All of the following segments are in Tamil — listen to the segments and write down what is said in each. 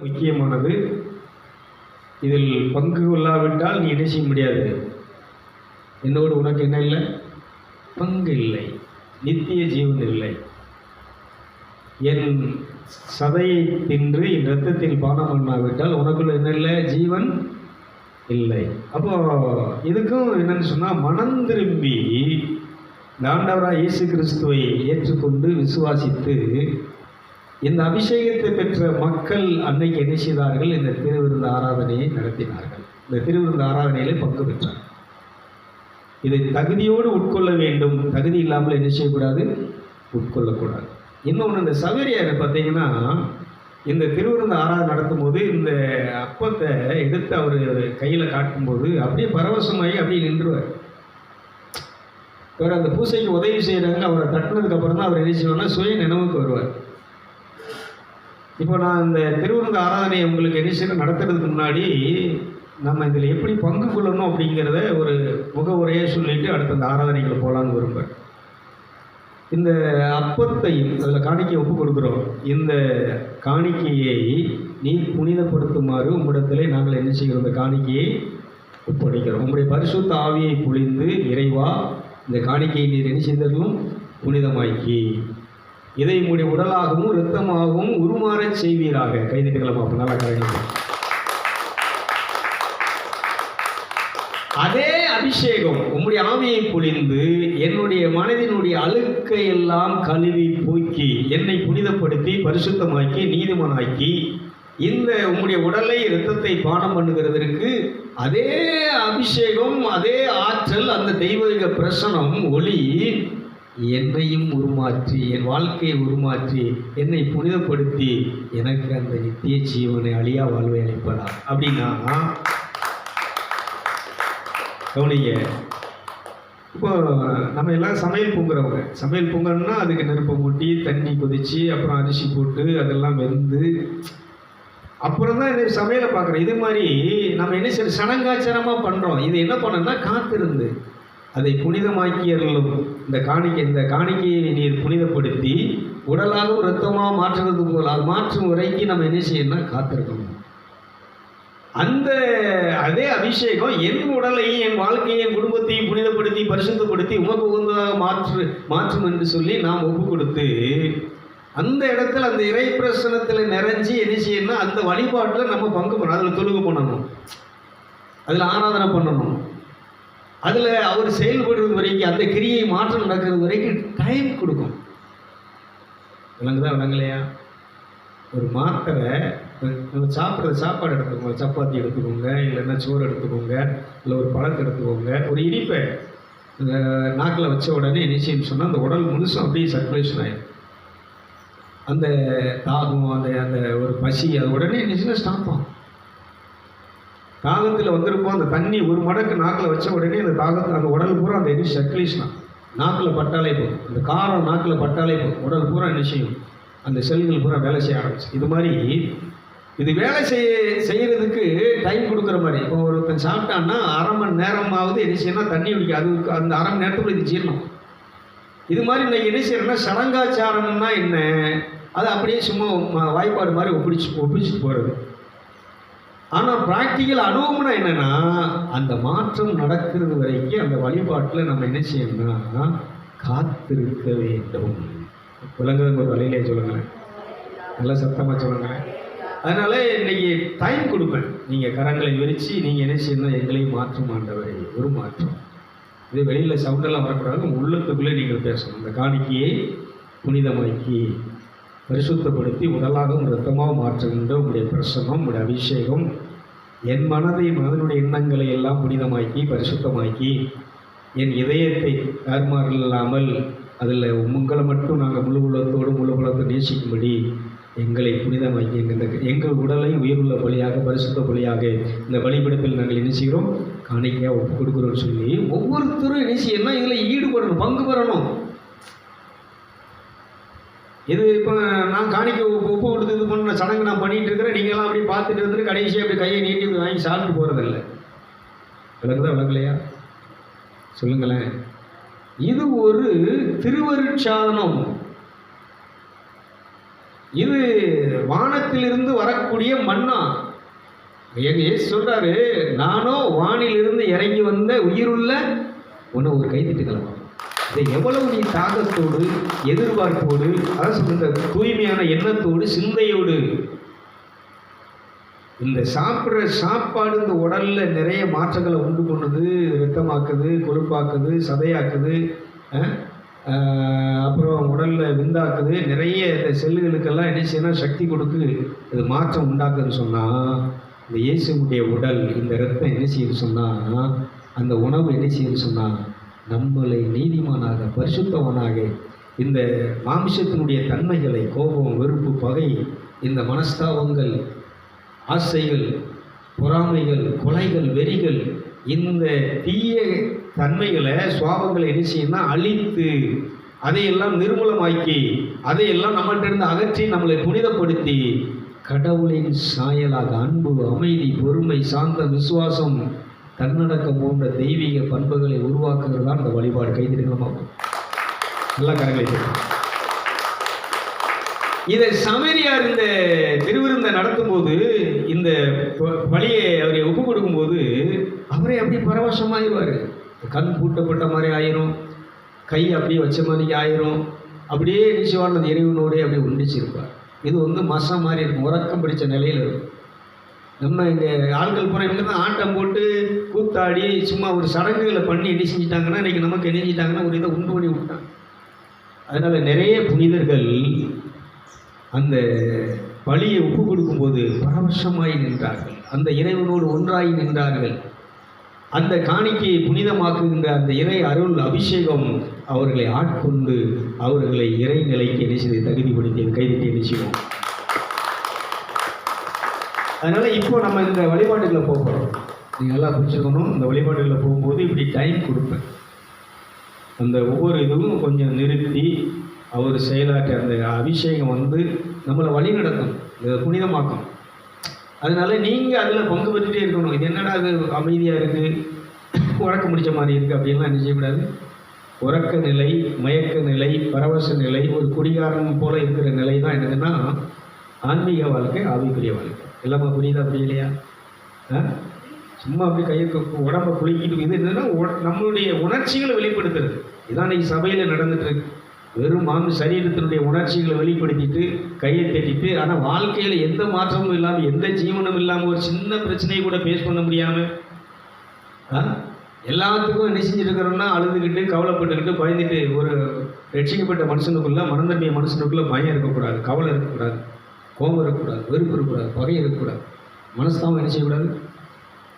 முக்கியமானது. இதில் பங்கு கொள்ளாவிட்டால் நீ என்ன செய்ய முடியாது. என்னோடு உனக்கு என்ன இல்லை? பங்கு இல்லை, நித்திய ஜீவன் இல்லை. என் சதையை தின்று என் இரத்தத்தில் பானம் பண்ணாவிட்டால் உனக்குள்ள என்ன இல்லை? ஜீவன் இல்லை. அப்போ இதுக்கும் என்னன்னு சொன்னால், மனம் திரும்பி ஆண்டவராக இயேசு கிறிஸ்துவை ஏற்றுக்கொண்டு விசுவாசித்து இந்த அபிஷேகத்தை பெற்ற மக்கள் அன்னைக்கு என்ன செய்தார்கள்? இந்த திருவிருந்து ஆராதனையை நடத்தினார்கள். இந்த திருவிருந்து ஆராதனையிலே பங்கு பெற்றார்கள். இதை தகுதியோடு உட்கொள்ள வேண்டும். தகுதி இல்லாமல் என்ன செய்யக்கூடாது? உட்கொள்ளக்கூடாது. இன்னொன்று, இந்த சவேரியார் பார்த்தீங்கன்னா, இந்த திருவிருந்து ஆராதனை நடத்தும் போது இந்த அப்பத்தை எடுத்து அவர் கையில் காட்டும்போது அப்படியே பரவசமாகி அப்படியே நின்றுவார். அவர் அந்த பூசைக்கு உதவி செய்கிறாங்க, அவரை தட்டினதுக்கு அப்புறம் தான் அவர் என்ன செய்வார்னா சுய நினைவுக்கு வருவார். இப்போ நான் இந்த திருவிருந்து ஆராதனையை உங்களுக்கு என்ன செய்யணும் நடத்துறதுக்கு முன்னாடி நம்ம இதில் எப்படி பங்கு கொள்ளணும் அப்படிங்கிறத ஒரு முகவுரையாக சொல்லிட்டு அடுத்த அந்த ஆராதனைகளை போகலான்னு விரும்புகிறேன். இந்த அப்பத்தையும் அதில் காணிக்கை ஒப்பு கொடுக்குறோம். இந்த காணிக்கையை நீ புனிதப்படுத்துமாறு உம்மிடத்திலே நாங்கள் என்ன செய்கிறோம்? இந்த காணிக்கையை ஒப்படைக்கிறோம். உங்களுடைய பரிசுத்த ஆவியை பொழிந்து இறைவா இந்த காணிக்கையை நீர் என்ன செய்தரலும் புனிதமாக்கி இதை உங்களுடைய உடலாகவும் இரத்தமாகவும் உருமாறச் செய்வீராக. கைதிட்டுக்கலாம். அப்போ நல்லா கரெக்டாக. அதே அபிஷேகம் உம்முடைய ஆவியை பொழிந்து என்னுடைய மனதினுடைய அழுக்கை எல்லாம் கழுவி போக்கி என்னை புனிதப்படுத்தி பரிசுத்தமாக்கி நீதிமானாக்கி இந்த உம்முடைய உடலை இரத்தத்தை பானம் பண்ணுகிறதற்கு அதே அபிஷேகம், அதே ஆற்றல், அந்த தெய்வீக பிரசனம், ஒளி என்னையும் உருமாற்றி என் வாழ்க்கையை உருமாற்றி என்னை புனிதப்படுத்தி எனக்கு அந்த நித்திய ஜீவனை அழியா வாழ்வை அளிப்பதா அப்படின்னா கவனிங்க. இப்போ நம்ம எல்லாம் சமையல் பொங்குறவங்க. சமையல் பொங்கணும்னா அதுக்கு நெருப்பை மூட்டி தண்ணி கொதித்து அப்புறம் அரிசி போட்டு அதெல்லாம் வெந்து அப்புறம் தான் இந்த சமையலை பார்க்குறோம். இது மாதிரி நம்ம என்ன செய்ய சடங்காச்சாரமாக பண்ணுறோம். இது என்ன பண்ணணும்னா காத்திருந்து அதை புனிதமாக்கியர்களும் இந்த காணிக்கையை நீர் புனிதப்படுத்தி உடலாகவும் இரத்தமாக மாற்றுறது போல் அது மாற்றும் வரைக்கும் நம்ம என்ன செய்யணும்னா காத்திருக்கணும். அந்த அதே அபிஷேகம் என் உடலையும் என் வாழ்க்கையும் என் குடும்பத்தையும் புனிதப்படுத்தி பரிசுத்தப்படுத்தி உமக்கு உகந்ததாக மாற்றும் என்று சொல்லி நாம் ஒப்பு கொடுத்து அந்த இடத்துல அந்த இறை பிரசனத்தில் நிறைஞ்சி என்ன செய்யணும்னா அந்த வழிபாட்டில் நம்ம பங்கு பண்ணணும். அதில் தொழுகை பண்ணணும், அதில் ஆராதனை பண்ணணும், அதில் அவர் செயல்படுறது வரைக்கும் அந்த கிரியை மாற்றம் நடக்கிறது வரைக்கும் டைம் கொடுக்கும். விளங்குதா விளங்கலையா? ஒரு மாத்திரை நம்ம சாப்பிட்றது சாப்பாடு எடுத்துக்கோங்க, சப்பாத்தி எடுத்துக்கோங்க, இல்லைன்னா சோறு எடுத்துக்கோங்க, இல்லை ஒரு பழத்தை எடுத்துக்கோங்க, ஒரு இனிப்பை நாக்கில் வச்ச உடனே என்ன செய்யணும்னு சொன்னால் அந்த உடல் முழுசும் அப்படியே சர்க்குலேஷன் ஆகிடும். அந்த தாகம், அந்த அந்த ஒரு பசி அது உடனே என்ன செய்யணும் ஸ்டாப் ஆகும். தாகத்தில் வந்திருப்போம் அந்த தண்ணி ஒரு மடக்கு நாக்கில் வச்ச உடனே அந்த தாகத்தில் அந்த உடல் பூரா அந்த என்ன சர்க்குலேஷன் நாக்கில் பட்டாலே போகும். அந்த காரம் நாக்கில் பட்டாலே போகும், உடல் பூரா என்ன செய்யும் அந்த செல்கள் பூரா வேலை செய்ய ஆரம்பிச்சு. இது மாதிரி இது வேலை செய்யறதுக்கு டைம் கொடுக்குற மாதிரி. இப்போ ஒருத்தன் சாப்பிட்டான்னா அரை மணி நேரமாவது என்ன செய்யணும் தண்ணி குடிக்க, அது அந்த அரை மணி நேரத்துக்குள்ள இது ஜீரணம். இது மாதிரி இன்னைக்கு என்ன செய்யறோம்னா சடங்காச்சாரம்னா என்ன, அது அப்படியே சும்மா வாய்ப்பாடு மாதிரி ஒப்பிடிச்சுட்டு போகிறது. ஆனால் ப்ராக்டிக்கல் அனுபவம்னா என்னென்னா அந்த மாற்றம் நடக்கிறது வரைக்கும் அந்த வழிபாட்டில் நம்ம என்ன செய்யணும்னா காத்திருக்க வேண்டும். விளங்குறது ஒரு வழியிலே சொல்லுங்களேன், நல்லா சத்தமாக சொல்லுங்களேன். அதனால் இன்றைக்கி டைம் கொடுப்பேன். நீங்கள் கரங்களை விரித்து நீங்கள் என்ன செய்யணும், எங்களையும் மாற்றும் ஆண்டவரை ஒரு மாற்றம். இது வெளியில் சவுண்டெல்லாம் வரக்கூடாது, உள்ளத்துக்குள்ளே நீங்கள் பேசணும். இந்த காணிக்கையை புனிதமாக்கி பரிசுத்தப்படுத்தி உடலாகவும் இரத்தமாக மாற்றுகின்ற உங்களுடைய பிரசன்னம், உங்களுடைய அபிஷேகம் என் மனதினுடைய எண்ணங்களை எல்லாம் புனிதமாக்கி பரிசுத்தமாக்கி என் இதயத்தை யார்மார்கள் இல்லாமல் அதில் உங்களை மட்டும் நாங்கள் முழு உலகத்தோடு முழு உலகத்தை நேசிக்கும்படி எங்களை புனிதமாக்கி எங்கள் உடலை உயிருள்ள பலியாக பரிசுத்த பலியாக இந்த வழிபடத்தில் நாங்கள் என்ன செய்கிறோம், காணிக்கையாக ஒப்பு கொடுக்குறோம்னு சொல்லி ஒவ்வொருத்தரும் என்ன செய்யணும்னா இதில் ஈடுபடணும், பங்கு பெறணும். இது இப்போ நான் காணிக்கை ஒப்பு கொடுத்து இது பண்ண சடங்கு நான் பண்ணிகிட்டு இருக்கிறேன், நீங்களாம் அப்படி பார்த்துட்டு இருந்துட்டு கடைசியாக அப்படி கையை நீட்டி வாங்கி சாப்பிட்டு போகிறதில்ல. விளக்குதா விளக்கலையா சொல்லுங்களேன். இது ஒரு திருவருட்சாதனம். இது வானத்திலிருந்து வரக்கூடிய மன்னா. எங்க இயேசு சொல்றாரு, நானோ வானிலிருந்து இறங்கி வந்த உயிருள்ள உணவு. ஒரு கைதிட்டுக்கலாம். இதை எவ்வளவு நீ தாகத்தோடு, எதிர்பார்ப்போடு, அதான் சொல்ற தூய்மையான எண்ணத்தோடு, சிந்தையோடு இந்த சாப்பிட்ற சாப்பாடு இந்த உடல்ல நிறைய மாற்றங்களை உண்டு பண்ணுது. இரத்தமாக்குது, கொழுப்பாக்குது, சதையாக்குது, அப்புறம் உடலில் விந்தாக்குது. நிறைய இந்த செல்லுகளுக்கெல்லாம் என்ன செய்யணும், சக்தி கொடுக்கு, இது மாற்றம் உண்டாக்குதுன்னு சொன்னால், இந்த இயேசுடைய உடல், இந்த ரத்தம் என்ன செய்யுது சொன்னால், அந்த உணவு என்ன செய்யுது சொன்னால், நம்மளை நீதிமானாக, பரிசுத்தவனாக, இந்த மாம்சத்தினுடைய தன்மைகளை, கோபம், வெறுப்பு, பகை, இந்த மனஸ்தாபங்கள், ஆசைகள், பொறாமைகள், கொலைகள், வெறிகள், இந்த தீய தன்மைகளை, சுவாபங்களை என்ன செய்யணும்னா அழித்து, அதையெல்லாம் நிர்மூலமாக்கி, அதையெல்லாம் நம்மள்கிட்ட இருந்து அகற்றி, நம்மளை புனிதப்படுத்தி, கடவுளின் சாயலாக அன்பு, அமைதி, பொறுமை, சாந்தம், விசுவாசம், தன்னடக்கம் போன்ற தெய்வீக பண்புகளை உருவாக்குறது தான் இந்த வழிபாடு. கைதிடுங்களா? நல்லா கரங்களை. இதை சமரியார் இந்த திருவிருந்தை நடத்தும் போது, இந்த பலியை அவரை ஒப்பு கொடுக்கும்போது, அவரே அப்படியே பரவசமாயிருவார். கண் பூட்டப்பட்ட மாதிரி ஆயிரும், கை அப்படியே வச்ச மாதிரி ஆயிரும், அப்படியே நிச்சயமான அந்த இறைவனோடே அப்படியே ஒன்றிச்சிருப்பார். இது மசம் மாதிரி இருக்கும், உறக்கம் பிடிச்ச நிலையில் இருக்கும். நம்ம இங்கே ஆட்கள் போகிற இவங்க தான் ஆட்டம் போட்டு கூத்தாடி சும்மா ஒரு சடங்குகளை பண்ணி என்ன செஞ்சிட்டாங்கன்னா, இன்றைக்கி நமக்கு என்ன செஞ்சிட்டாங்கன்னா ஒரு இதை உண்டு பண்ணி விட்டாங்க. அதனால் நிறைய புனிதர்கள் அந்த பலியை ஒப்பு கொடுக்கும்போது பரவசமாய் நின்றார்கள், அந்த இறைவனோடு ஒன்றாய் நின்றார்கள். அந்த காணிக்கையை புனிதமாக்குகின்ற அந்த இறை அருள் அபிஷேகம் அவர்களை ஆட்கொண்டு அவர்களை இறை நிலைக்கு என்ன தகுதிப்படுத்தியது. கைதிட்டு நிச்சயம். அதனால் இப்போ நம்ம இந்த வழிபாடுகளை போகிறோம். நீங்கள் நல்லா புரிஞ்சுக்கணும். இந்த வழிபாடுகளை போகும்போது இப்படி டைம் கொடுப்பேன். அந்த ஒவ்வொரு இதுவும் கொஞ்சம் நிறுத்தி அவர் செயலாற்ற அந்த அபிஷேகம் நம்மளை வழி நடக்கும், இதை புனிதமாக்கும். அதனால நீங்கள் அதில் பங்கு பெற்றுட்டே இருக்கணும். இது என்னடா அது அமைதியாக இருக்குது, உறக்க முடிச்ச மாதிரி இருக்குது அப்படின்லாம் என்ன செய்யக்கூடாது. உறக்க நிலை, மயக்க நிலை, பரவச நிலை, ஒரு குடிகாரன் போல இருக்கிற நிலை தான் என்னதுன்னா ஆன்மீக வாழ்க்கை, ஆவிக்குரிய வாழ்க்கை. எல்லாமே புரியுதா? புரியலையா? சும்மா அப்படி கையை உடம்பை குலுக்கிட்டு இது என்னன்னா நம்மளுடைய உணர்ச்சிகளை வெளிப்படுத்துறது. இதான் இன்னைக்கு சபையில் நடந்துட்டு இருக்கு. வெறும் சரீரத்தினுடைய உணர்ச்சிகளை வெளிப்படுத்திட்டு கையை தட்டிட்டு, ஆனால் வாழ்க்கையில் எந்த மாற்றமும் இல்லாமல், எந்த ஜீவனும் இல்லாமல், ஒரு சின்ன பிரச்சனையை கூட பேஸ் பண்ண முடியாமல் எல்லாத்துக்கும் என்ன செஞ்சுருக்கிறோம்னா அழுதுகிட்டு, கவலைப்பட்டுக்கிட்டு, பயந்துட்டு. ஒரு ரட்சிக்கப்பட்ட மனுஷனுக்குள்ள, மனந்தன்மைய மனுஷனுக்குள்ள பயம் இருக்கக்கூடாது, கவலை இருக்கக்கூடாது, கோபம் இருக்கக்கூடாது, வெறுப்பு இருக்கக்கூடாது, பகை இருக்கக்கூடாது, மனஸ்தாபம் என்ன செய்யக்கூடாது,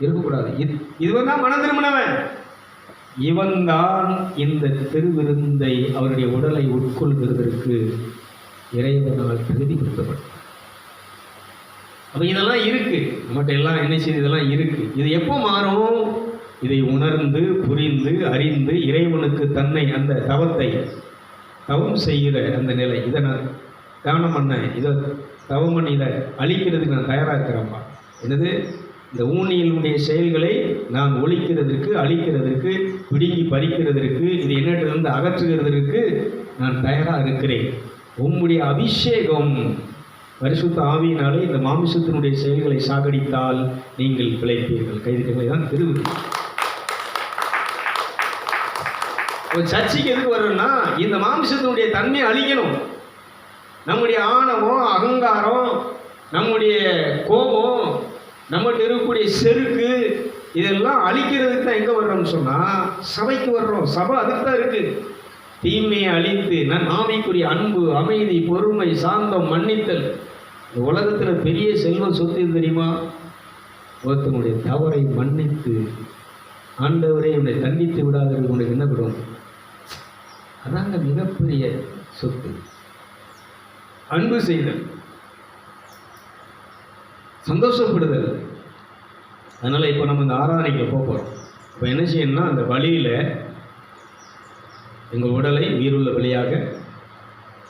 இருக்கக்கூடாது. இதுவன் தான் மன திரும்பினவன். இவன்தான் இந்த திருவிருந்தை, அவருடைய உடலை உட்கொள்கிறதற்கு இறைவனால் தகுதிப்படுத்தப்பட்டார். அப்போ இதெல்லாம் இருக்கு நம்மகிட்ட, எல்லாம் என்ன செய்யுது, இதெல்லாம் இருக்கு. இது எப்போ மாறும்? இதை உணர்ந்து, புரிந்து, அறிந்து, இறைவனுக்கு தன்னை, அந்த தவத்தை, தவம் செய்கிற அந்த நிலை, இதை நான் தியானம் பண்ண, இதை தவம் பண்ணி இதை அழிக்கிறதுக்கு நான் தயாராக இருக்கிறேன்ப்பா. என்னது? இந்த ஊனியலுடைய செயல்களை நான் ஒழிக்கிறதுக்கு, அழிக்கிறதுக்கு, பிடுங்கி பறிக்கிறதற்கு, இது என்னிடத்திலிருந்து அகற்றுகிறதற்கு நான் தயாராக இருக்கிறேன். உம்முடைய அபிஷேகம் பரிசுத்த ஆவியினாலே இந்த மாமிசத்தினுடைய செயல்களை சாகடித்தால் நீங்கள் பிழைப்பீர்கள். கைதிகளை தான் திருவிழா. ஒரு சர்ச்சைக்கு எதுக்கு வரணும்னா, இந்த மாமிசத்தினுடைய தன்மையை அழிக்கணும். நம்முடைய ஆணவம், அகங்காரம், நம்முடைய கோபம், நம்மகிட்ட இருக்கக்கூடிய செருக்கு, இதெல்லாம் அழிக்கிறதுக்கு தான் எங்கே வர்றோம்னு சொன்னால் சபைக்கு வர்றோம். சபை அதுக்கு தான் இருக்குது. தீமையை அழித்து ஆவிக்குரிய அன்பு, அமைதி, பொறுமை, சாந்தம், மன்னித்தல். இந்த உலகத்தில் பெரிய செல்வம் சொத்து தெரியுமா? ஒருத்தனுடைய தவறை மன்னித்து, ஆண்டவரே உன்னை தண்டித்து விடாதவர்கள் உனக்கு என்ன விடும்? அதாங்க மிகப்பெரிய சொத்து. அன்பு செய்தல், சந்தோஷப்படுதல். அதனால் இப்போ நம்ம இந்த ஆராதனைக்கு போகிறோம். இப்போ என்ன செய்யணும்னா, அந்த பலியில் எங்கள் உடலை உயிருள்ள பலியாக,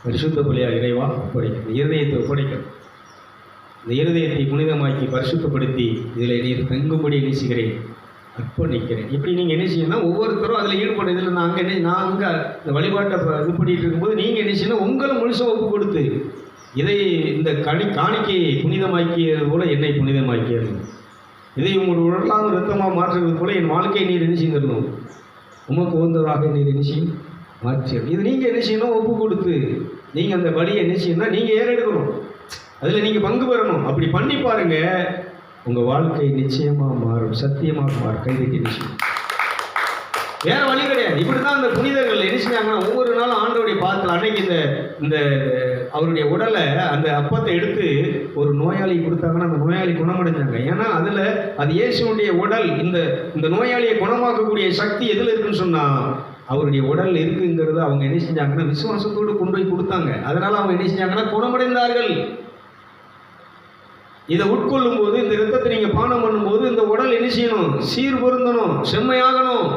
பரிசுத்த பலியாக இறைவா ஒப்படைக்கணும். இருதயத்தை ஒப்படைக்கணும். இந்த இருதயத்தை புனிதமாக்கி பரிசுத்தப்படுத்தி இதில் நீர் தங்கும்படி நேசிக்கிறேன், அர்ப்பணிக்கிறேன். இப்படி நீங்கள் என்ன செய்யணும், ஒவ்வொருத்தரும் அதில் ஈடுபட. இதில் நான் அங்கே இந்த வழிபாட்டை இது பண்ணிகிட்டு இருக்கும்போது நீங்கள் என்ன செய்யணும், உங்களை முழுசாக ஒப்பு கொடுத்து இதை இந்த காணிக்கையை புனிதமாக்கியது போல என்னை புனிதமாக்கியது. இதை உங்கள் உடலாக ரத்தமாக மாற்றுவது போல என் வாழ்க்கையை நீர் என்ன செய்திருந்தோம், உமக்கு உகந்ததாக நீர் என்ன செய்யும் மாற்றிடும். இது நீங்கள் என்ன செய்யணும், ஒப்பு கொடுத்து நீங்கள் அந்த வழியை என்ன செய்யணும்னா நீங்கள் ஏறெடுக்கணும், அதில் நீங்கள் பங்கு பெறணும். அப்படி பண்ணி பாருங்க, உங்கள் வாழ்க்கை நிச்சயமாக மாறும், சத்தியமாக மாறும். கைதுக்கு நிச்சயம் வேற வழி கிடையாது. இப்படி தான் அந்த புனிதர்கள் என்ன செஞ்சாங்கன்னா, ஒவ்வொரு நாளும் ஆண்டவருடைய பாதத்தில் அன்னைக்கு இந்த அவருடைய உடலை அந்த அப்பத்தை எடுத்து ஒரு நோயாளி கொடுத்தாங்கன்னா அந்த நோயாளி குணமடைஞ்சாங்க. ஏன்னா அதில் அது இயேசுடைய உடல். இந்த நோயாளியை குணமாக்கக்கூடிய சக்தி எதில் இருக்குன்னு சொன்னால் அவருடைய உடல் இருக்குங்கிறது அவங்க என்ன செஞ்சாங்கன்னா விசுவாசத்தோடு கொண்டு போய் கொடுத்தாங்க. அதனால் அவங்க என்ன செஞ்சாங்கன்னா குணமடைந்தார்கள். இதை உட்கொள்ளும் போது, இந்த இரத்தத்தை நீங்கள் பானம் பண்ணும்போது இந்த உடல் என்ன செய்யணும், சீர் பொருந்தணும், செம்மையாகணும்.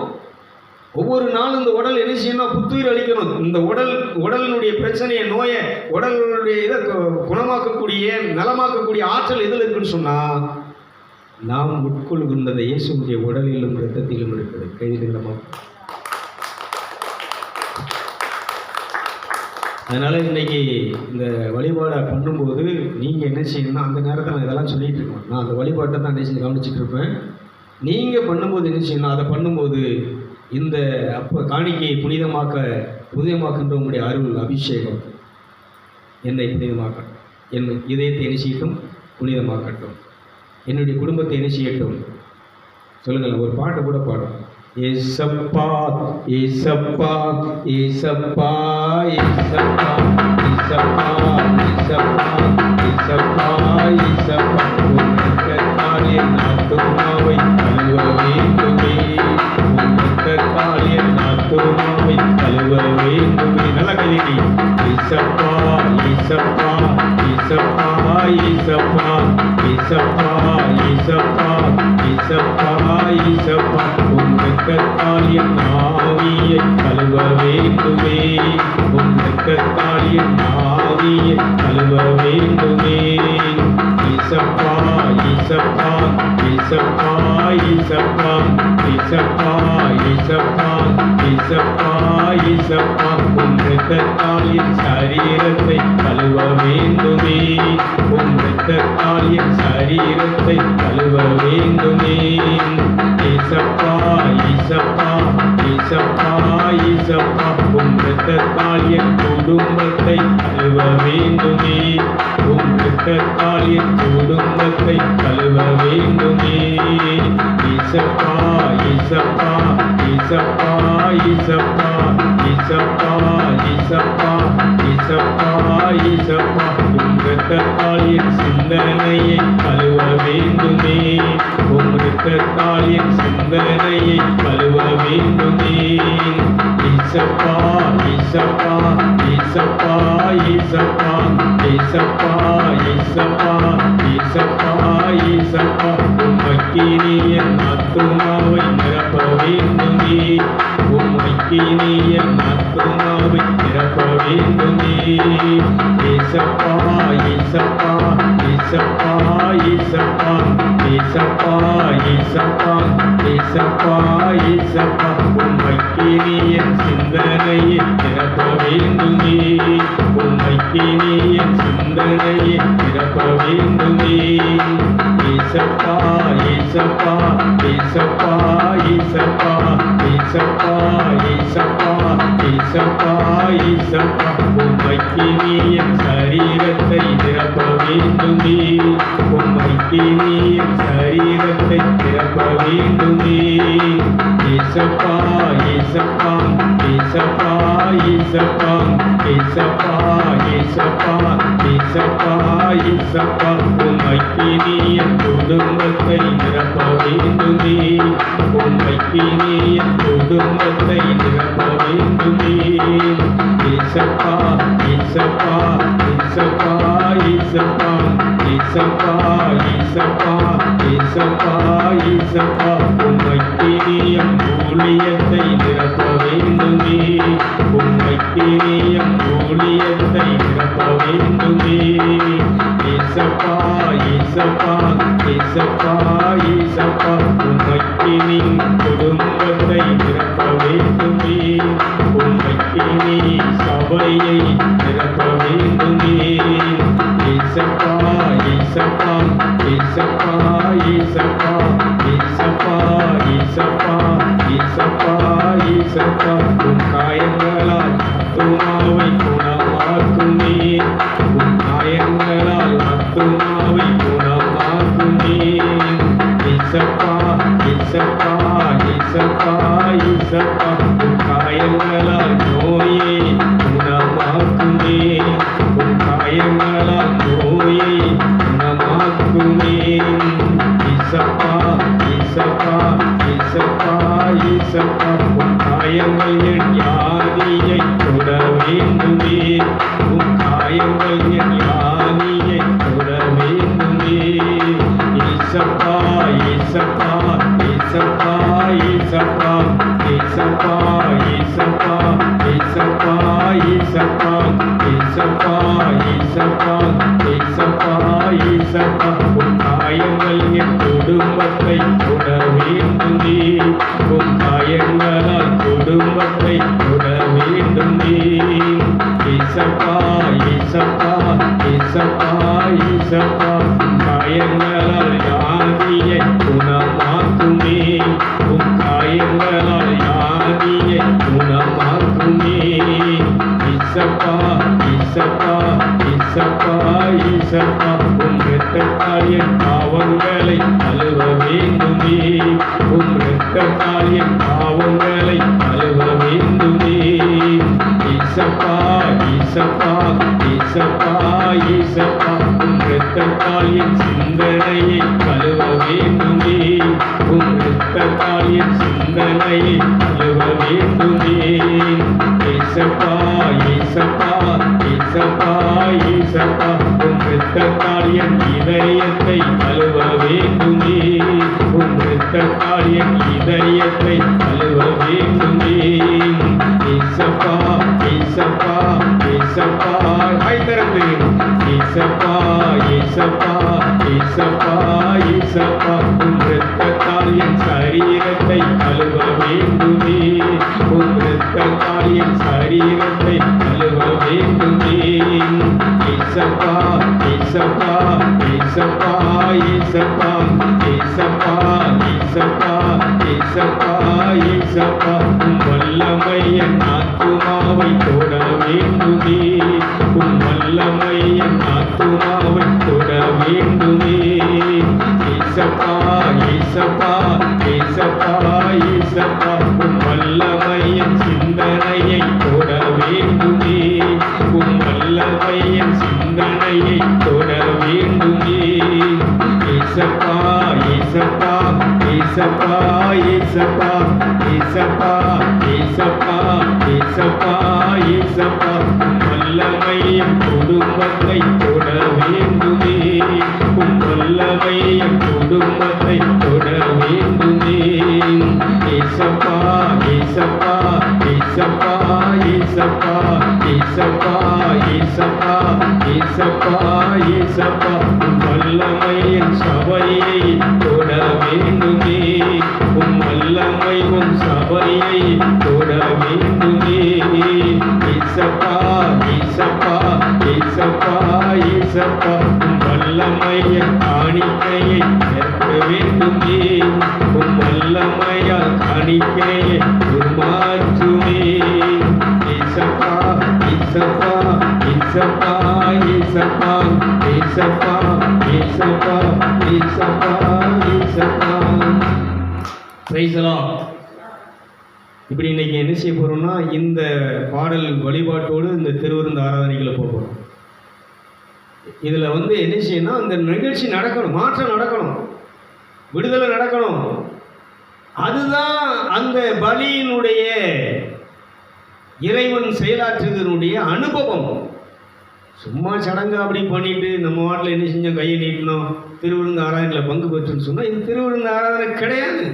ஒவ்வொரு நாளும் இந்த உடல் என்ன செய்யணும், புத்துயிர் அளிக்கணும். இந்த உடலினுடைய பிரச்சனையை, நோயை, உடலுடைய இதை குணமாக்கக்கூடிய, நலமாக்கக்கூடிய ஆற்றல் எதில் இருக்குன்னு சொன்னால் நாம் உட்கொள்கின்ற இயேசுடைய உடலிலும் இரத்தத்திலும் இருக்கிறது. கைதிகளமா. அதனால் இன்றைக்கி இந்த வழிபாடை பண்ணும்போது நீங்கள் என்ன செய்யணும்னா, அந்த நேரத்தில் நான் இதெல்லாம் சொல்லிகிட்டு இருக்கேன், நான் அந்த வழிபாட்டை தான் என்ன செய்ய கவனிச்சுட்டு இருப்பேன். நீங்கள் பண்ணும்போது என்ன செய்யணும், அதை பண்ணும்போது இந்த காணிக்கையை புனிதமாக்கின்ற உங்களுடைய அருள் அபிஷேகம் என்னை புனிதமாக்கட்டும், என் இதயத்தை என்ன செய்யட்டும், புனிதமாக்கட்டும், என்னுடைய குடும்பத்தை என்ன செய்யட்டும். சொல்லுங்கள், ஒரு பாட்டை கூட பாடும். ஏசப்பா ஏசப்பா ஏசப்பா ஏசப்பா ஏசப்பா ஏசப்பா ஏசப்பா ஏசப்பா உன்னதத்தாலே நாத்துமாவை கழுவ வேண்டுமே, உன்னதத்தாலே நாத்துமாவை கழுவ வேண்டுமே. நல்ல கைதி. ஏசப்பா ஏசப்பா ஏசப்பா ஏசப்பா ஏசப்பா ஏசப்பா ஏசப்பா ஏசப்பா உன்னதத்தால் என் ஆவியை கழுவ வேண்டுமே, உன்னதத்தால் என் ஆவியை கழுவ வேண்டுமே. ஏசப்பா ஏசப்பா ஏசப்பா ஏசப்பா ஏசப்பா ஏசப்பா ஏசப்பா ஏசப்பா உன்னதத்தால் என் சரீரத்தை கழுவ வேண்டுமே, உன்னதத்தால் என் சரீரத்தை கழுவ வேண்டுமே. ஏசப்பா ஏசப்பா ஏசப்பா ஏசப்பா உன்னதத்தால் என் குடும்பத்தை கழுவ வேண்டுமே, உன்னதத்தால் என் குடும்பத்தை கழுவ வேண்டுமே. ஏசப்பா ஏசப்பா ஏசப்பா ஏசப்பா ஏசப்பா ஏசப்பா ஏசப்பா ஏசப்பா உன்னதத்தால் என் சிந்தனையை கழுவ வேண்டுமே, உன்னதத்தால் என் சிந்தனையை கழுவ வேண்டுமே. ஏசப்பா ஏசப்பா ஏசப்பா ஏசப்பா ஏசப்பா ஏசப்பா ஏசப்பா ஏசப்பா உம்மைக்கினி என் ஆத்துமாவை நிரப்ப வேண்டுமே, உம்மைக்கினி என் ஆத்துமாவை நிரப்ப வேண்டுமே. ஏசப்பா ஏசப்பா ஏசப்பா ஏசப்பா ஏசப்பா ஏசப்பா ஏசப்பா ஏசப்பா உம்மைக்கினி என் சிந்தனையை நிரப்ப வேண்டுமே, உம்மைக்கினி என் சிந்தனையை நிரப்ப வேண்டுமே. ஏசப்பா ஏசப்பா ஏசப்பா ஏசப்பா ஏசப்பா ஏசப்பா ஏசப்பா ஏசப்பா உம்மைக்கினி என் சரீரத்தை நிரப்ப வேண்டுமே, உம்மைக்கினி என் சரீரத்தை நிரப்ப வேண்டுமே. ஏசப்பா ஏசப்பா ஏசப்பா ஏசப்பா ஏசப்பா ஏசப்பா ஏசப்பா ஏசப்பா உம்மைக்கினி என் குடும்பத்தை நிரப்ப வேண்டுமே, உம்மைக்கினி என் குடும்பத்தை நிரப்ப வேண்டுமே. ஏசப்பா ஏசப்பா ஏசப்பா ஏசப்பா ஏசப்பா ஏசப்பா ஏசப்பா ஏசப்பா உம்மைக்கினி என் ஊழியத்தை நிரப்ப வேண்டுமே, உம்மைக்கினி என் ஊழியத்தை நிரப்ப வேண்டுமே. ஏசப்பா ஏசப்பா ஏசப்பா ஏசப்பா உம்மைக்கினி குடும்பத்தை நிரப்ப வேண்டுமே, உம்மைக்கினி சபையை நிரப்ப வேண்டுமே. ஈசப்பா ஈசப்பா ஈசப்பா ஈசப்பா ஈசப்பா உன் காயங்களால் ஆத்துமாவை குணமாக்குமே உன் காயங்களால் ஆத்துமாவை குணமாக்குமே ஈசப்பா ஈசப்பா ஈசப்பா ஈசப்பா உன் காயங்களால் நோயை குணமாக்குமே உன் காயங்களால் நோயை குணமாக்குமே ஈசப்பா ஈசப்பா ஈசப்பா ஈசப்பா உன் காயங்கள் என் யாதியை தொட வேண்டுமே உன் காயங்கள் என் யாதியை தொட வேண்டுமே ஈசப்பா ஈசப்பா ஈசப்பா ஈசப்பா ஈசப்பா ஈசப்பா ஈசப்பா ஈசப்பா ஈசப்பா ஈசப்பா ஈசப்பா ஈசப்பா உன் காயங்கள் என் குடும்பத்தை தொட வேண்டுமே உன் காயங்களால் குடும்பத்தை தொட வேண்டுமே ஈசப்பா ஈசப்பா ஈசப்பா ஈசப்பா உன் காயங்களால் யாதியை குணமாக்குமே உன் காயங்களால் யாதியை குணமாக்குமே ஈசப்பா ஈசப்பா ஈசப்பா ஈசப்பா உன் இரத்தத்தால் என் பாவங்களை கழுவ வேண்டுமே உன் இரத்தத்தால் என் பாவங்களை கழுவ வேண்டுமே ஈசப்பா ஈசப்பா ஈசப்பா ஈசப்பா உன் இரத்தத்தால் என் சிந்தனையை கழுவ வேண்டுமே உன் இரத்தத்தால் என் சிந்தனையை கழுவ வேண்டுமே ஈசப்பா ஈசப்பா ஈசப்பா ஈசப்பா உன் இரத்தத்தால் என் இதயத்தை கழுவ வேண்டுமே உன் இரத்தத்தால் என் இதயத்தை கழுவ வேண்டுமே ஈசப்பா ஈசப்பா ஈசப்பா கைதரந்து ஈசப்பா ஈசப்பா ஈசப்பா ஈசப்பா உன் இரத்தத்தால் என் சரீரத்தை கழுவ வேண்டுமே உன் இரத்தத்தால் என் சரீரத்தை கழுவ வேண்டுமே ஈசப்பா ஈசப்பா ஈசப்பா ஈசப்பா ஈசப்பா ஈசப்பா ஈசப்பா ஈசப்பா உன் வல்லமை என் ஆத்துமாவை தொட வேண்டுமே உன் வல்லமை என் ஆத்துமாவை தொட வேண்டுமே ஈசப்பா ஈசப்பா ஈசப்பா ஈசப்பா உன் வல்லமை என் சிந்தனையை தொட வேண்டுமே உன் வல்லமை என் சிந்தனையை தொட வேண்டுமே ஈசப்பா ஈசப்பா ஈசப்பா ஈசப்பா ஈசப்பா ஈசப்பா ஈசப்பா ஈசப்பா உன் வல்லமை என் குடும்பத்தை தொட வேண்டுமே உன் வல்லமை என் குடும்பத்தை தொட வேண்டுமே ஈசப்பா ஈசப்பா ஈசப்பா ஈசப்பா ஈசப்பா ஈசப்பா ஈசப்பா ஈசப்பா உன் வல்லமை என் சபையை தொட வேண்டுமே உன் வல்லமை உன் சபையை தொட வேண்டுமே ஈசப்பா ஈசப்பா ஈசப்பா ஈசப்பா உன் வல்லமை என் காணிக்கையை ஏற்க வேண்டுமே உன் வல்லமையால் காணிக்கையை உருமாற்றுமே ஈசப்பா ஈசப்பா ஈசப்பா ஈசப்பா ஈசப்பா ஈசப்பா ஈசப்பா ஈசப்பா பிரைஸ் தி லார்ட். இப்படி இன்னைக்கு என்ன செய்ய போறோம்னா இந்த பாடல் வழிபாட்டோடு இந்த திருவிருந்து ஆராதனைகளை போகிறோம். இதில் என்ன செய்யணும், அந்த நிகழ்ச்சி நடக்கணும், மாற்றம் நடக்கணும், விடுதலை நடக்கணும். அதுதான் அந்த பலியினுடைய இறைவன் செயலாற்றுவதனுடைய அனுபவம். சும்மா சடங்கு அப்படி பண்ணிட்டு நம்ம வாட்டில் என்ன செஞ்சோம், கையை நீட்டணும், திருவிருந்து ஆராதனையில் பங்கு பெற்றுன்னு சொன்னால் இது திருவிருந்து ஆராதனை கிடையாது.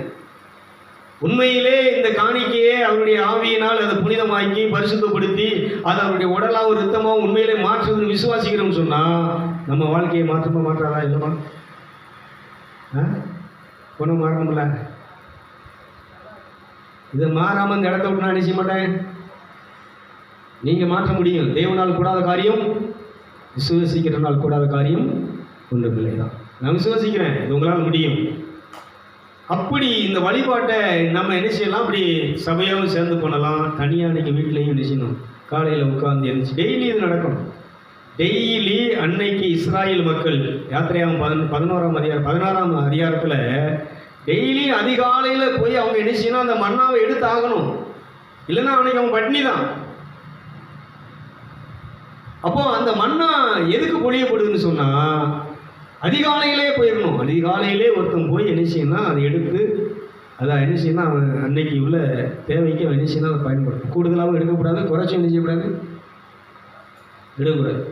உண்மையிலே இந்த காணிக்கையே அவருடைய ஆவியினால் அதை புனிதமாக்கி பரிசுத்தப்படுத்தி அதை அவருடைய உடலாகவும் ரத்தமாகவும் உண்மையிலே மாற்றுவதுன்னு விசுவாசிக்கிறோம்னு சொன்னால் நம்ம வாழ்க்கையை மாற்றமா மாற்றாதா இல்லைமா? ஒன்றும் மாறணும்ல. இதை மாறாமல் இந்த இடத்த விட்டு நான் நினைச்ச மாட்டேன். நீங்கள் மாற்ற முடியும். தேவனால் கூடாத காரியம், விசுவாசிக்கிறனால் கூடாத காரியம் ஒன்றுமில்லை தான். நான் விசுவாசிக்கிறேன், இது உங்களால் முடியும். அப்படி இந்த வழிபாட்டை நம்ம என்ன செய்யலாம், அப்படி சபையாகவும் சேர்ந்து பண்ணலாம், தனியாக நீங்கள் வீட்லேயும் என்ன செய்யணும், காலையில் உட்காந்து எழுந்துச்சு டெய்லி இது நடக்கணும். டெய்லி அன்னைக்கு இஸ்ராயேல் மக்கள் யாத்திரையாகும் 16ஆம் அதிகாரத்தில் டெய்லி அதிகாலையில் போய் அவங்க என்ன செய்யணும், அந்த மன்னாவை எடுத்து ஆகணும், இல்லைன்னா அன்னைக்கு அவங்க பட்னி தான். அப்போ அந்த மன்னா எதுக்கு பொழியப்படுதுன்னு சொன்னால் அதிகாலையிலே போயிடணும். அதிகாலையிலே ஒருத்தன் போய் என்ன செய்யணும், அதை எடுத்து அதை என்ன செய்யணும், அவன் அன்னைக்கு உள்ள தேவைக்கு அவன் என்ன செய்யணும், அதை பயன்படுத்தும். கூடுதலாகவும் எடுக்கக்கூடாது, குறைச்சும் என்ன செய்யக்கூடாது, எடுக்கக்கூடாது.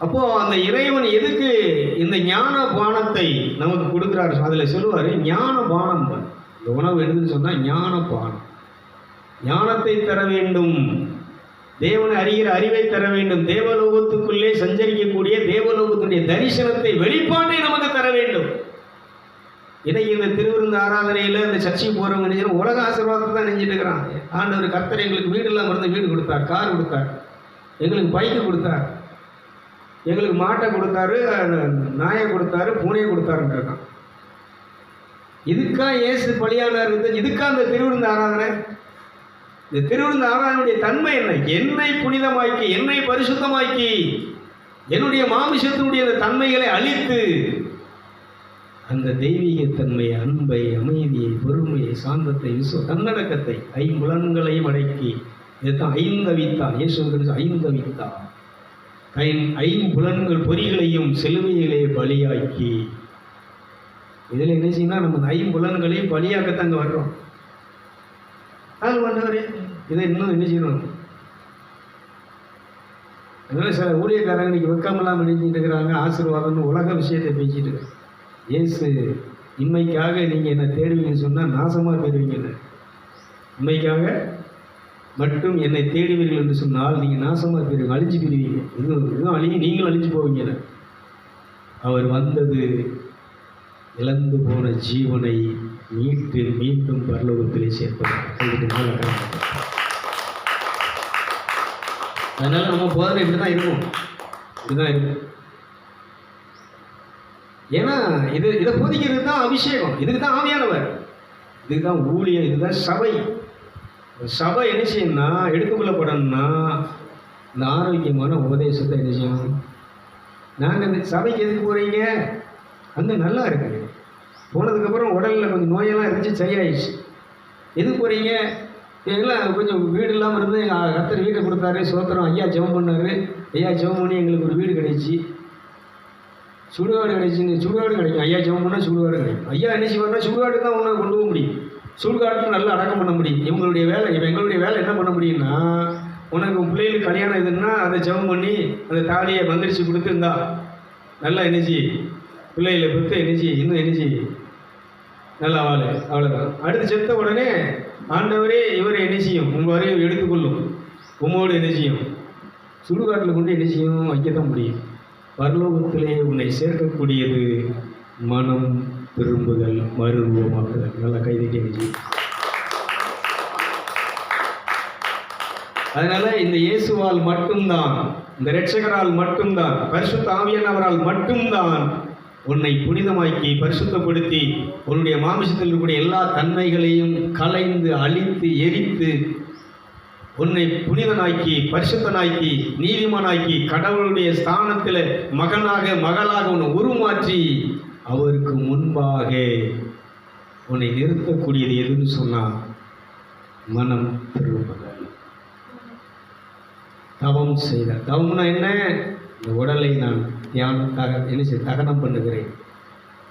அப்போது அந்த இறைவன் எதுக்கு இந்த ஞான பானத்தை நமக்கு கொடுக்குறாரு, அதில் சொல்லுவார் ஞான பானம். இந்த உணவு எடுத்துன்னு சொன்னால் ஞான பானம், ஞானத்தை தர வேண்டும், தேவனை அறிகிற அறிவை தர வேண்டும், தேவலோகத்துக்குள்ளே சஞ்சரிக்கக்கூடிய தேவலோகத்துடைய தரிசனத்தை வெளிப்பாட்டை நமக்கு தர வேண்டும். இன்னைக்கு இந்த திருவிருந்து ஆராதனையில் இந்த சர்ச்சைக்கு போகிறவங்க நினைச்சு உலக ஆசீர்வாதத்தை தான் நினைச்சிட்டு இருக்கிறாங்க. ஆண்டவர் கர்த்தர் எங்களுக்கு வீடு இல்லாமல் இருந்து வீடு கொடுத்தார், கார் கொடுத்தார், எங்களுக்கு பைக்கு கொடுத்தார், எங்களுக்கு மாட்டை கொடுத்தாரு, நாயை கொடுத்தாரு, பூனையை கொடுத்தாருன்னு இருக்கான். இதுக்கா இயேசு பலியானார்? இதுக்கா அந்த திருவிருந்து ஆராதனை? இந்த திருவிருந்து ஆராதனுடைய தன்மை என்ன? என்னை புனிதமாக்கி, என்னை பரிசுத்தமாக்கி, என்னுடைய மாமிசத்தினுடைய அந்த தன்மைகளை அழித்து அந்த தெய்வீக தன்மையை, அன்பை, அமைதியை, பொறுமையை, சாந்தத்தை, தன்னடக்கத்தை, ஐம்புலன்களையும் அடக்கி, இதுதான் ஐந்தவித்தான். இயேசு ஐந்தவித்தான், ஐம்புலன்கள் பொறிகளையும் சிலுவையிலே பலியாக்கி. இதில் என்ன செய்யணும், நம்ம ஐம்புலன்களையும் பலியாக்கத்தான் அங்கே வர்றோம். அது வந்தவரே இதை இன்னும் என்ன செய்யணும். அதனால சில ஊழியக்காரங்க இன்னைக்கு வெக்காமலாம் நினைச்சிட்டு இருக்கிறாங்க, ஆசீர்வாதம்னு உலக விஷயத்தை பேசிட்டு இருக்காங்க. இயேசு இன்மைக்காக நீங்கள் என்னை தேடுவீங்கன்னு சொன்னால் நாசமாக தேடுவீங்க, இன்மைக்காக மட்டும் என்னை தேடுவீர்கள் என்று சொன்னால் நீங்கள் நாசமாக போயிருவீங்க, அழிஞ்சு போயிருவீங்க, இதுவும் அழிஞ்சு நீங்களும் அழிஞ்சு போவீங்க. அவர் வந்தது இழந்து போன ஜீவனை மீட்டு மீண்டும் பரலோகத்திலே சேர்ப்பார். அதனால நம்ம போதனை இப்படி தான் இருக்கும், இப்படிதான் இருக்கும். ஏன்னா இதை போதிக்கிறது தான் அபிஷேகம், இதுக்கு தான் ஆவியானவர், இதுக்கு தான் ஊழியம், இதுதான் சபை. சபை என்ன செய்யணும்னா, எடுத்துக்கொள்ளப்படணும்னா இந்த ஆரோக்கியமான உபதேசத்தை என்ன செய்யணும். நாங்கள் இந்த சபைக்கு எதுக்கு போகிறீங்க, அங்கே நல்லா இருக்குது, போனதுக்கப்புறம் உடலில் கொஞ்சம் நோயெல்லாம் இருந்துச்சு, சரியாயிடுச்சு. எதுக்கு போகிறீங்க, எல்லாம் கொஞ்சம் வீடு இல்லாமல் இருந்து எங்கள் கர்த்தர் வீட்டை கொடுத்தாரு, சோத்திரம், ஐயா ஜெபம் பண்ணார், ஐயா ஜெபம் பண்ணி எங்களுக்கு ஒரு வீடு கிடைச்சி, சுடுகாடு கிடைச்சின்னு, சுடுகாடு கிடைக்கும், ஐயா ஜெபம் பண்ணால் சுடுகாடு கிடைக்கும். ஐயா என்ன செய்வார்னா சுடுகாடு தான் ஒன்று கொண்டு போக முடியும், சுடுகாட்டுக்கு நல்லா அடக்கம் பண்ண முடியும். இவங்களுடைய வேலை, இப்போ எங்களுடைய வேலை என்ன பண்ண முடியும்னா, உனக்கு உன் பிள்ளைகளுக்கு கல்யாணம் இதுன்னா அதை ஜெபம் பண்ணி அந்த தாலியை மந்திரிச்சு கொடுத்துருந்தா நல்லா என்னச்சி பிள்ளைகளை பெற்று என்னச்சி இன்னும் என்னச்சி நல்லா வாழ, அவ்வளோதான். அடுத்து செத்த உடனே ஆண்டவரே இவரை என்ன செய்யும், உங்கள் வரையும் எடுத்துக்கொள்ளும், உம்மோடு என்ன செய்யும், சுடுகாட்டில் கொண்டு என்ன செய்யும், வைக்கத்தான் முடியும். பரலோகத்திலே உன்னை சேர்க்கக்கூடியது மனம் திரும்புதல், மறுரூபமாக்குதல். நல்லா கைதட்டி என்ன செய்யும். அதனால இந்த இயேசுவால் மட்டும்தான், இந்த இரட்சகரால் மட்டும்தான், பரிசுத்த ஆவியானவரால் மட்டும்தான் உன்னை புனிதமாக்கி பரிசுத்தப்படுத்தி உன்னுடைய மாமிசத்தில் இருக்கக்கூடிய எல்லா தன்மைகளையும் கலைந்து அழித்து எரித்து உன்னை புனிதனாக்கி பரிசுத்தனாக்கி நீதிமானாக்கி கடவுளுடைய ஸ்தானத்தில் மகனாக மகளாக உன்னை உருமாற்றி அவருக்கு முன்பாக உன்னை நிறுத்தக்கூடியது எதுன்னு சொன்னால் மனம் திரும்புதல், தவம் செய்த. தவம்னா என்ன, இந்த உடலை நான் என்ன செய்ய தகனம் பண்ணுகிறேன்.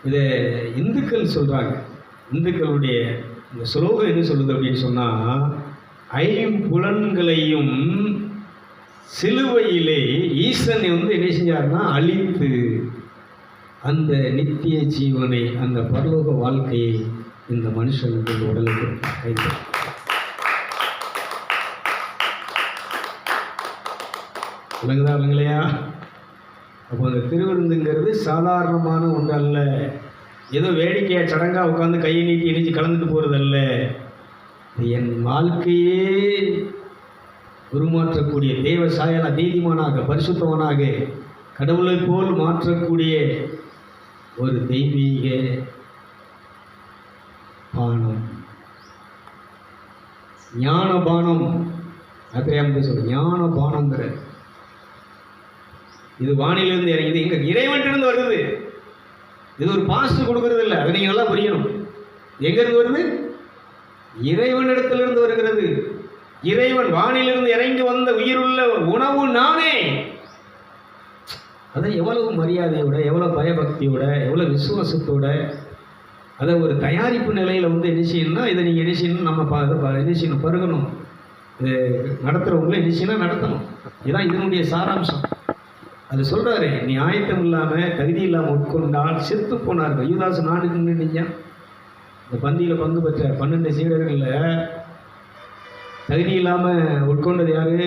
இதை இந்துக்கள் சொல்கிறாங்க. இந்துக்களுடைய இந்த ஸ்லோகம் என்ன சொல்லுது அப்படின்னு சொன்னால், ஐம்புலன்களையும் சிலுவையிலே ஈசனை என்ன செஞ்சார்னா அழித்து அந்த நித்திய ஜீவனை, அந்த பரலோக வாழ்க்கையை இந்த மனுஷனுக்கு இந்த உடலுக்கு கைது. விளங்குதா இல்லைங்களையா? அப்போ அந்த திருவிருந்துங்கிறது சாதாரணமான ஒன்று அல்ல, ஏதோ வேடிக்கையாக சடங்காக உட்காந்து கையை நீட்டி இணைச்சி கலந்துட்டு போகிறதல்ல. என் வாழ்க்கையே உருமாற்றக்கூடிய தேவ சாயலா நீதிமானாக பரிசுத்தவனாக கடவுளை போல் மாற்றக்கூடிய ஒரு தெய்வீக பானம். ஞான பானம் அத்திரையாமத்தை சொல்ல ஞான பானங்கிற இது வானிலிருந்து இறங்கி எங்க இறைவன்கிட்ட வருது. இது ஒரு பாஸ்டர் கொடுக்கறது இல்லை. அதை நீங்க நல்லா புரியணும். எங்கிருந்து வருது? இறைவனிடத்திலிருந்து வருகிறது. இறைவன் வானிலிருந்து இறங்கி வந்த உயிருள்ள உணவு நானே. அதை எவ்வளவு மரியாதையோட, எவ்வளவு பயபக்தியோட, எவ்வளவு விசுவாசத்தோட, அதை ஒரு தயாரிப்பு நிலையில் வந்து என்ன செய்யணும்னா, இதை நீங்கள் என்ன செய்யணும், நம்ம என்ன செய்யணும், பருகணும். இது நடத்துகிறவங்களும் என்ன செய்யணும், நடத்தணும். இதுதான் இதனுடைய சாராம்சம். அது சொல்கிறாரு, நீ ஆயத்தம் இல்லாமல் தகுதி இல்லாமல் உட்கொண்டால் செத்து போனார்கள். யூதாஸ் நாடுக்கு நின்றுங்க. இந்த பந்தியில் பங்கு பெற்ற 12 சீடர்களில் தகுதி இல்லாமல் உட்கொண்டது யார்?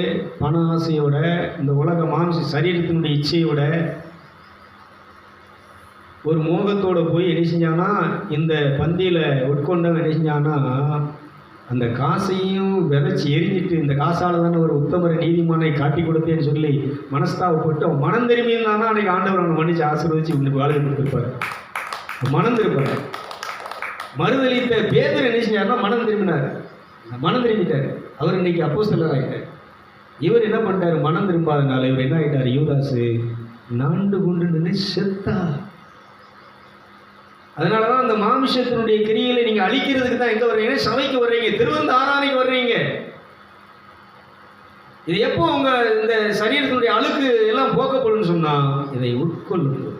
பண ஆசையோட, இந்த உலக மாம்ச சரீரத்தினுடைய இச்சையோட, ஒரு மோகத்தோடு போய் என்ன செஞ்சானா, இந்த பந்தியில் உட்கொண்டவன் என்ன செஞ்சானா, அந்த காசையும் விதைச்சி எரிஞ்சிட்டு, இந்த காசால் தானே ஒரு உத்தமரை நீதிமானை காட்டி கொடுத்தேன்னு சொல்லி மனஸ்தாவப்பட்டு அவன் மனம் திரும்பி இருந்தானா அன்றைக்கி ஆண்டவர் அவனை மன்னிச்சு ஆசீர்வதிச்சு இவனுக்கு வாழ்க்கை கொடுத்துருப்பார். மனம் திருப்பார். மறுதளித்த பேதர் என்ன செஞ்சார்னா மனம் திரும்பினார். மனம் திரும்பிட்டார். அவர் இன்னைக்கு அப்போஸ்தலர் ஆகிட்டார். இவர் என்ன பண்ணிட்டார்? மனம் திரும்பாதனால இவர் என்ன ஆகிட்டார்? யூதாசு நாண்டு கொண்டு நின்று செத்தார். அதனால தான் அந்த மாமிசத்தினுடைய கிரியைகளை நீங்கள் அழிக்கிறதுக்கு தான் எங்கே வர்றீங்க? சபைக்கு வர்றீங்க, திருவந்த ஆராதனைக்கு வர்றீங்க. இது எப்போ உங்கள் இந்த சரீரத்தினுடைய அழுக்கு எல்லாம் போக்கப்படும் சொன்னால் இதை உட்கொள்ளும்.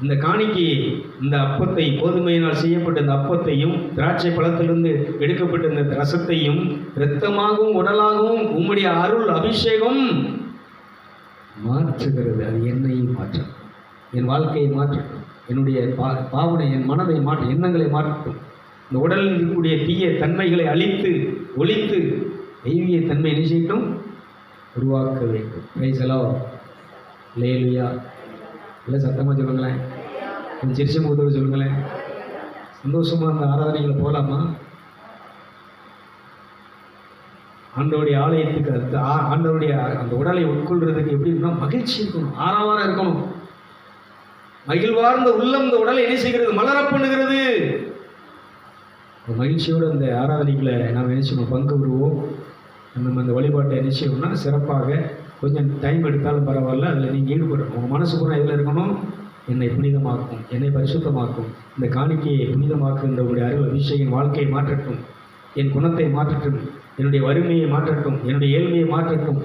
இந்த காணிக்கையை, இந்த அப்பத்தை, கோதுமையினால் செய்யப்பட்ட இந்த அப்பத்தையும் திராட்சை பழத்திலிருந்து எடுக்கப்பட்ட இந்த ரசத்தையும் இரத்தமாகவும் உடலாகவும் உம்முடைய அருள் அபிஷேகம் மாற்றுகிறது. அது என்னையும் மாற்றும், என் வாழ்க்கையை மாற்றட்டும், என்னுடைய பாவனை, என் மனதை மாற்ற, எண்ணங்களை மாற்றட்டும். இந்த உடலில் இருக்கக்கூடிய தீய தன்மைகளை அழித்து ஒழித்து தெய்வீக தன்மை நிச்சயிட்டும் உருவாக்க வேண்டும். Praise the lord. அல்லேலூயா. இல்லை சத்தமாக சொல்லுங்களேன், கொஞ்சம் சிரிச்ச முகத்தோடு சொல்லுங்களேன். சந்தோஷமாக அந்த ஆராதனைகளை போகலாமா? ஆண்டவருடைய ஆலயத்துக்கு அடுத்து ஆண்டவருடைய அந்த உடலை உட்கொள்றதுக்கு எப்படி இருக்கணும்? மகிழ்ச்சி இருக்கணும், ஆரவாரம் இருக்கணும். மகிழ்வார்ந்த உள்ளம் இந்த உடலை என்ன செய்கிறது? மலர பண்ணுகிறது. மகிழ்ச்சியோடு அந்த ஆராதனைகளை நாம் நினைச்சோம் பங்கு விடுவோம். நம்ம அந்த வழிபாட்டை என்ன செய்யணும்னா சிறப்பாக கொஞ்சம் டைம் எடுத்தாலும் பரவாயில்ல, அதில் நீங்கள் ஈடுபடணும். உங்கள் மனசு பூரா இதில் இருக்கணும். என்னை புனிதமாக்கும், என்னை பரிசுத்தமாக்கும், இந்த காணிக்கையை புனிதமாக்குகின்ற உடைய அருள் அபிஷேகம் வாழ்க்கையை மாற்றட்டும், என் குணத்தை மாற்றட்டும், என்னுடைய வறுமையை மாற்றட்டும், என்னுடைய ஏழ்மையை மாற்றட்டும்,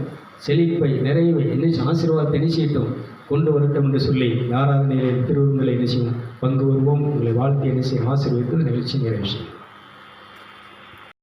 செழிப்பை நிறைவை என்ன ஆசீர்வாதத்தை நிச்சயிட்டும் கொண்டு வரட்டும் என்று சொல்லி ஆராதனையில் திருவுருங்களை நிச்சயம் பங்கு வருவோம். உங்களை வாழ்க்கை நிச்சயம் ஆசீர்வதித்து நிகழ்ச்சி நிறைவு செய்யும்.